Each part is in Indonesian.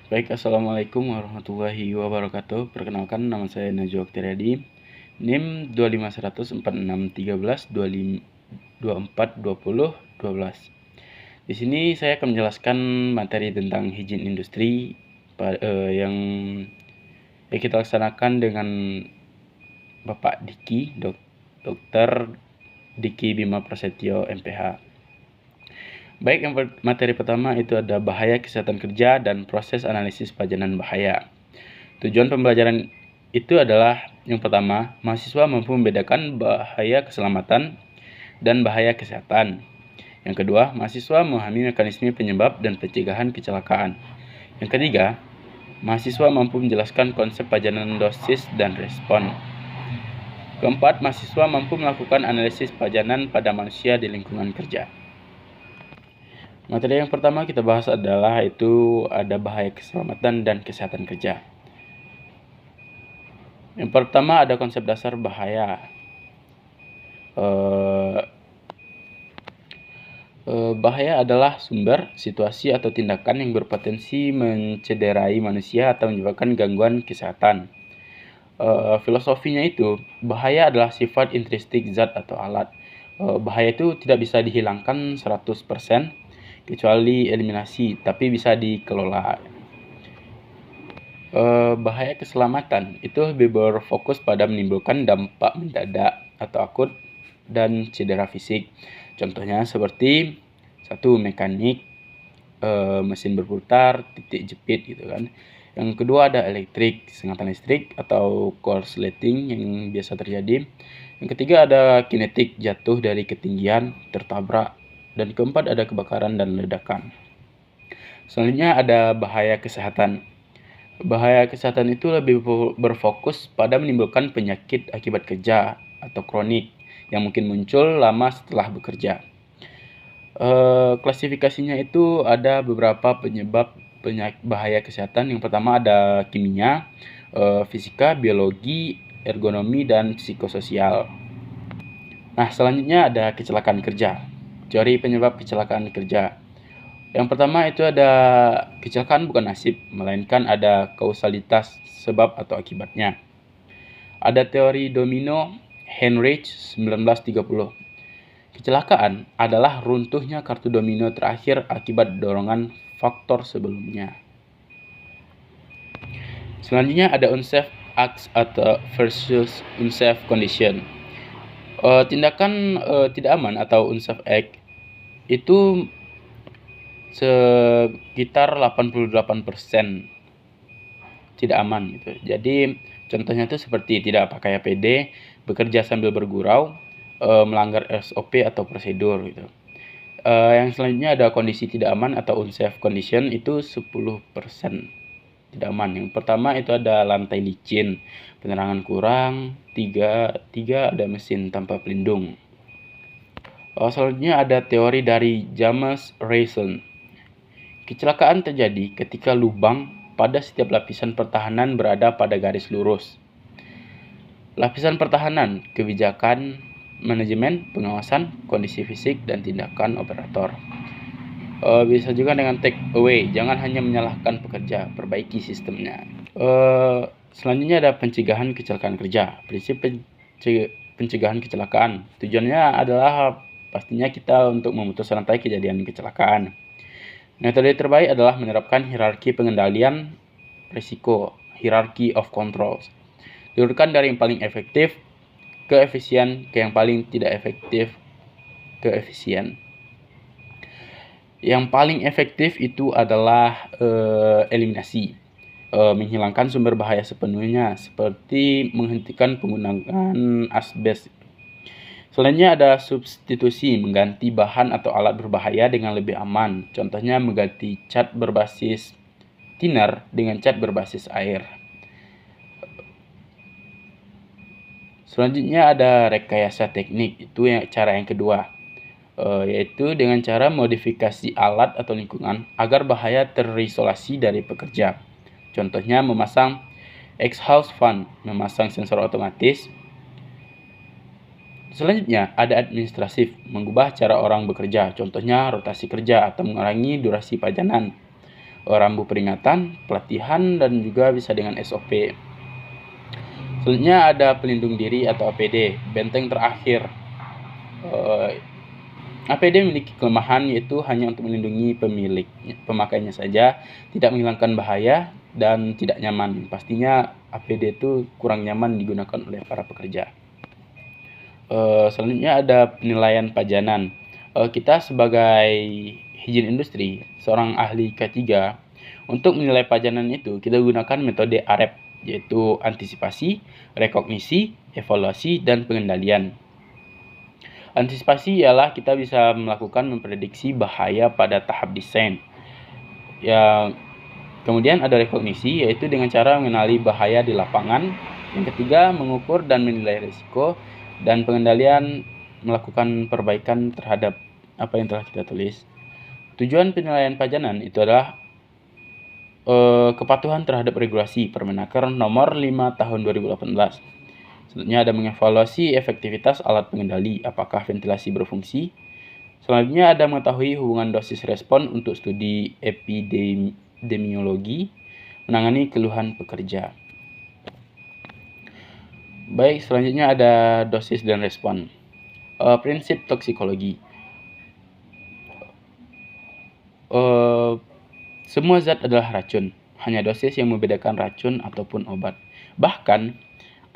Baik, Assalamualaikum warahmatullahi wabarakatuh. Perkenalkan, nama saya Najwa Oktiriyadi, NIM 2514613242012. Di sini saya akan menjelaskan materi tentang hijin industri yang kita laksanakan dengan Bapak Diki, Dr. Diki Bima Prasetyo, MPH. Baik, yang materi pertama itu ada bahaya kesehatan kerja dan proses analisis pajanan bahaya. Tujuan pembelajaran itu adalah yang pertama, mahasiswa mampu membedakan bahaya keselamatan dan bahaya kesehatan. Yang kedua, mahasiswa memahami mekanisme penyebab dan pencegahan kecelakaan. Yang ketiga, mahasiswa mampu menjelaskan konsep pajanan dosis dan respon. Keempat, mahasiswa mampu melakukan analisis pajanan pada manusia di lingkungan kerja. Materi yang pertama kita bahas adalah ada bahaya keselamatan dan kesehatan kerja. Yang pertama ada konsep dasar bahaya. Bahaya adalah sumber, situasi, atau tindakan yang berpotensi mencederai manusia atau menyebabkan gangguan kesehatan. Filosofinya itu, bahaya adalah sifat intrinsik zat atau alat. Bahaya itu tidak bisa dihilangkan 100%, kecuali eliminasi, tapi bisa dikelola. Bahaya keselamatan itu lebih berfokus pada menimbulkan dampak mendadak atau akut dan cedera fisik. Contohnya seperti mekanik, mesin berputar, titik jepit gitu kan. Yang kedua ada sengatan listrik atau korsleting yang biasa terjadi. Yang ketiga ada kinetik, jatuh dari ketinggian, tertabrak. Dan keempat ada kebakaran dan ledakan. Selanjutnya ada bahaya kesehatan. Bahaya kesehatan itu lebih berfokus pada menimbulkan penyakit akibat kerja atau kronik yang mungkin muncul lama setelah bekerja. Klasifikasinya itu ada beberapa penyebab bahaya kesehatan. Yang pertama ada kimia, fisika, biologi, ergonomi, dan psikososial. Nah, selanjutnya ada kecelakaan kerja. Teori penyebab kecelakaan kerja. Yang pertama itu ada kecelakaan bukan nasib, melainkan ada kausalitas sebab atau akibatnya. Ada teori domino Heinrich 1930. Kecelakaan adalah runtuhnya kartu domino terakhir akibat dorongan faktor sebelumnya. Selanjutnya ada unsafe acts atau versus unsafe condition. Tindakan tidak aman atau unsafe act itu sekitar 88% tidak aman gitu. Jadi contohnya itu seperti tidak pakai APD, bekerja sambil bergurau, melanggar SOP atau prosedur gitu. Yang selanjutnya ada kondisi tidak aman atau unsafe condition itu 10% tidak aman. Yang pertama itu ada lantai licin, penerangan kurang, tiga ada mesin tanpa pelindung. Selanjutnya ada teori dari James Rayson. Kecelakaan terjadi ketika lubang pada setiap lapisan pertahanan berada pada garis lurus. Lapisan pertahanan, kebijakan, manajemen, pengawasan, kondisi fisik, dan tindakan operator. Bisa juga dengan take away, jangan hanya menyalahkan pekerja, perbaiki sistemnya. Selanjutnya ada pencegahan kecelakaan kerja. Prinsip pencegahan kecelakaan. Tujuannya adalah pastinya kita untuk memutus rantai kejadian kecelakaan. Metode terbaik adalah menerapkan hierarki pengendalian risiko, hierarchy of controls. Diurutkan dari yang paling efektif ke efisien ke yang paling tidak efektif ke efisien. Yang paling efektif itu adalah eliminasi, menghilangkan sumber bahaya sepenuhnya, seperti menghentikan penggunaan asbes. Selanjutnya ada substitusi, mengganti bahan atau alat berbahaya dengan lebih aman. Contohnya mengganti cat berbasis thinner dengan cat berbasis air. Selanjutnya ada rekayasa teknik, itu cara yang kedua, yaitu dengan cara modifikasi alat atau lingkungan agar bahaya terisolasi dari pekerja. Contohnya memasang exhaust fan, memasang sensor otomatis. Selanjutnya ada administratif, mengubah cara orang bekerja, contohnya rotasi kerja atau mengurangi durasi pajanan. rambu peringatan, pelatihan, dan juga bisa dengan SOP. Selanjutnya ada pelindung diri atau APD, benteng terakhir. APD memiliki kelemahan yaitu hanya untuk melindungi pemakainya saja, tidak menghilangkan bahaya dan tidak nyaman. Pastinya APD itu kurang nyaman digunakan oleh para pekerja. Selanjutnya ada penilaian pajanan. Kita sebagai higien industri, seorang ahli K3, untuk menilai pajanan itu kita gunakan metode AREP, yaitu antisipasi, rekognisi, evaluasi, dan pengendalian. Antisipasi ialah kita bisa melakukan memprediksi bahaya pada tahap desain. Kemudian ada rekognisi, yaitu dengan cara mengenali bahaya di lapangan. Yang ketiga, mengukur dan menilai risiko. Dan pengendalian, melakukan perbaikan terhadap apa yang telah kita tulis. Tujuan penilaian pajanan itu adalah kepatuhan terhadap regulasi Permenaker nomor 5 tahun 2018. Selanjutnya ada mengevaluasi efektivitas alat pengendali, apakah ventilasi berfungsi. Selanjutnya ada mengetahui hubungan dosis respon untuk studi epidemiologi, menangani keluhan pekerja. Baik, selanjutnya ada dosis dan respon. Prinsip toksikologi. Semua zat adalah racun, hanya dosis yang membedakan racun ataupun obat. Bahkan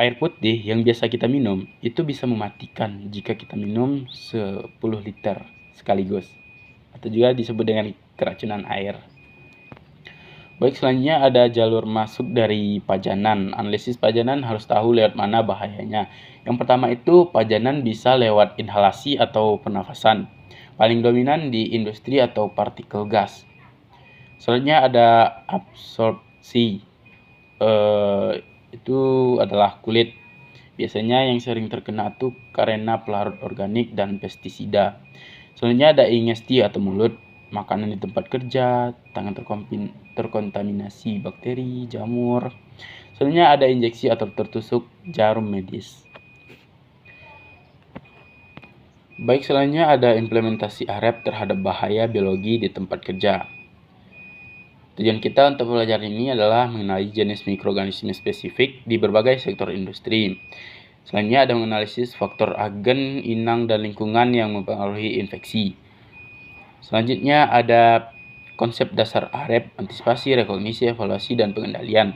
air putih yang biasa kita minum itu bisa mematikan jika kita minum 10 liter sekaligus, atau juga disebut dengan keracunan air. Baik, selanjutnya ada jalur masuk dari pajanan. Analisis pajanan harus tahu lewat mana bahayanya. Yang pertama itu pajanan bisa lewat inhalasi atau pernafasan. Paling dominan di industri atau partikel gas. Selanjutnya ada absorpsi. Itu adalah kulit. Biasanya yang sering terkena itu karena pelarut organik dan pestisida. Selanjutnya ada ingesti atau mulut, makanan di tempat kerja, tangan terkontaminasi bakteri, jamur. Selanjutnya ada injeksi atau tertusuk jarum medis. Baik, selanjutnya ada implementasi AREP terhadap bahaya biologi di tempat kerja. Tujuan kita untuk belajar ini adalah mengenali jenis mikroorganisme spesifik di berbagai sektor industri. Selanjutnya ada menganalisis faktor agen, inang, dan lingkungan yang mempengaruhi infeksi. Selanjutnya ada konsep dasar AREP, antisipasi, rekognisi, evaluasi, dan pengendalian.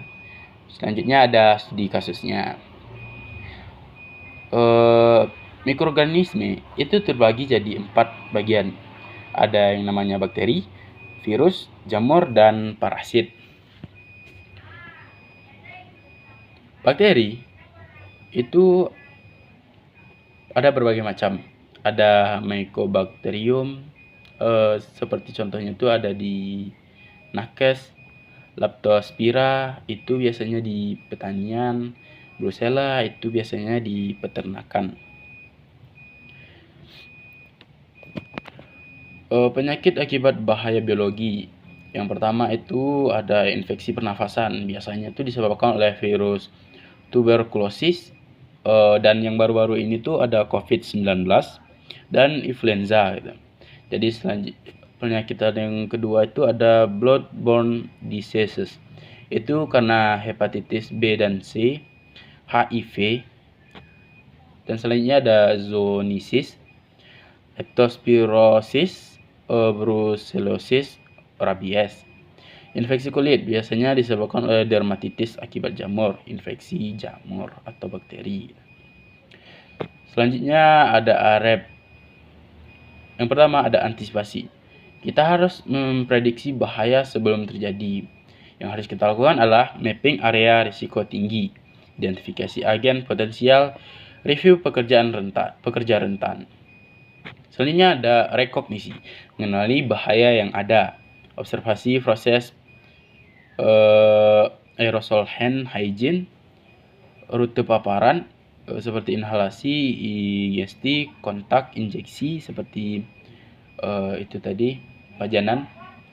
Selanjutnya ada studi kasusnya. Mikroorganisme itu terbagi jadi 4 bagian. Ada yang namanya bakteri, virus, jamur, dan parasit. Bakteri itu ada berbagai macam. Ada Mycobacterium, seperti contohnya itu ada di nakes, Leptospira itu biasanya di pertanian, Brucella itu biasanya di peternakan. Penyakit akibat bahaya biologi. Yang pertama itu ada infeksi pernafasan. Biasanya itu disebabkan oleh virus tuberkulosis. Dan yang baru-baru ini tuh ada COVID-19 dan influenza gitu. Jadi penyakit yang kedua itu ada bloodborne diseases. Itu karena hepatitis B dan C, HIV. Dan selanjutnya ada zoonosis, leptospirosis, brucellosis, rabies. Infeksi kulit biasanya disebabkan oleh dermatitis akibat jamur, infeksi jamur atau bakteri. Selanjutnya ada AREP. Yang pertama ada antisipasi. Kita harus memprediksi bahaya sebelum terjadi. Yang harus kita lakukan adalah mapping area risiko tinggi, identifikasi agen potensial, review pekerja rentan. Selanjutnya ada rekognisi, mengenali bahaya yang ada, observasi proses aerosol hand hygiene, rute paparan seperti inhalasi, ingesti, kontak, injeksi seperti itu tadi pajanan,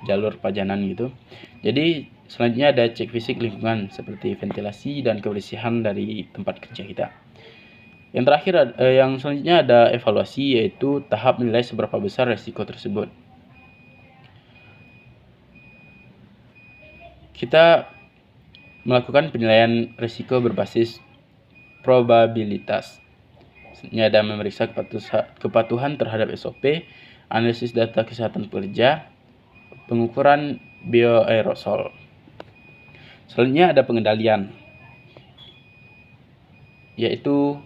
jalur pajanan gitu. Jadi selanjutnya ada cek fisik lingkungan seperti ventilasi dan kebersihan dari tempat kerja kita. Yang terakhir, yang selanjutnya ada evaluasi, yaitu tahap menilai seberapa besar resiko tersebut. Kita melakukan penilaian risiko berbasis probabilitas. Ini ada memeriksa kepatuhan terhadap SOP, analisis data kesehatan pekerja, pengukuran bioaerosol. Selanjutnya ada pengendalian, yaitu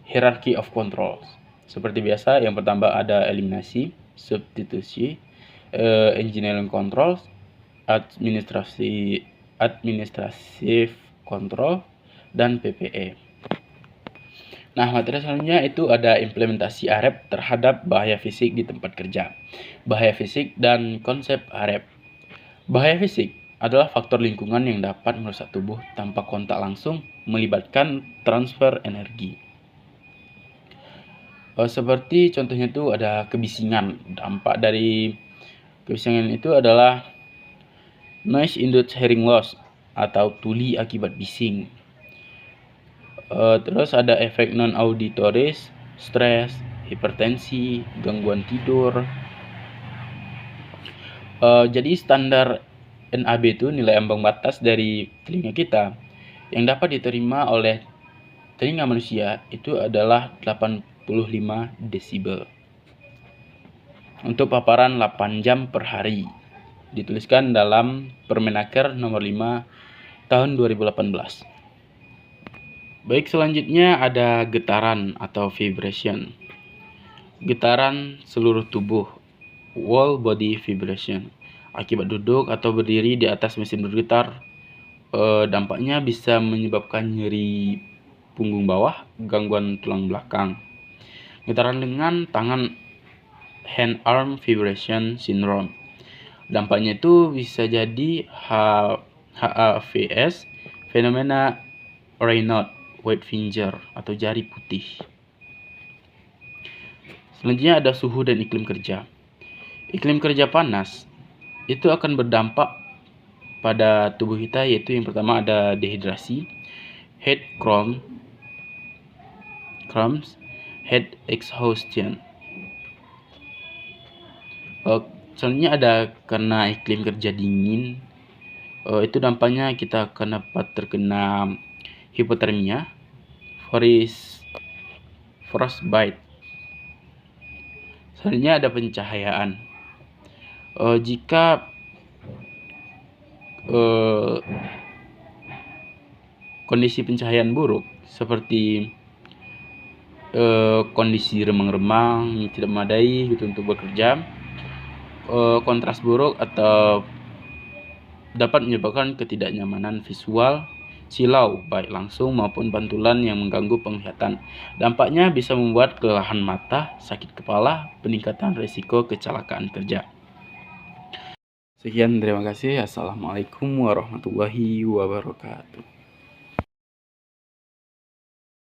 hierarchy of controls. Seperti biasa, yang pertama ada eliminasi, substitusi, engineering controls, administrative control, dan PPE. Nah, materi selanjutnya itu ada implementasi AREP terhadap bahaya fisik di tempat kerja. Bahaya fisik dan konsep AREP. Bahaya fisik adalah faktor lingkungan yang dapat merusak tubuh tanpa kontak langsung, melibatkan transfer energi. Seperti contohnya itu ada kebisingan. Dampak dari kebisingan itu adalah noise induced hearing loss atau tuli akibat bising. Terus ada efek non-auditoris, stres, hipertensi, gangguan tidur. Jadi standar NAB itu nilai ambang batas dari telinga kita yang dapat diterima oleh telinga manusia itu adalah 85 desibel. Untuk paparan 8 jam per hari dituliskan dalam Permenaker nomor 5 tahun 2018. Baik, selanjutnya ada getaran atau vibration. Getaran seluruh tubuh, whole body vibration. Akibat duduk atau berdiri di atas mesin bergetar, dampaknya bisa menyebabkan nyeri punggung bawah, gangguan tulang belakang. Getaran dengan tangan, hand arm vibration syndrome. Dampaknya itu bisa jadi HAVS, fenomena Raynaud white finger atau jari putih. Selanjutnya ada suhu dan iklim kerja. Iklim kerja panas itu akan berdampak pada tubuh kita, yaitu yang pertama ada dehidrasi, head cramps, head exhaustion. Selanjutnya ada karena iklim kerja dingin, itu dampaknya kita akan dapat terkena hipotermia, frostbite. Selanjutnya ada pencahayaan. Jika kondisi pencahayaan buruk seperti kondisi remang-remang yang tidak memadai gitu untuk bekerja, kontras buruk atau dapat menyebabkan ketidaknyamanan visual, silau baik langsung maupun pantulan yang mengganggu penglihatan. Dampaknya bisa membuat kelelahan mata, sakit kepala, peningkatan risiko kecelakaan kerja. Sekian, terima kasih. Assalamualaikum warahmatullahi wabarakatuh.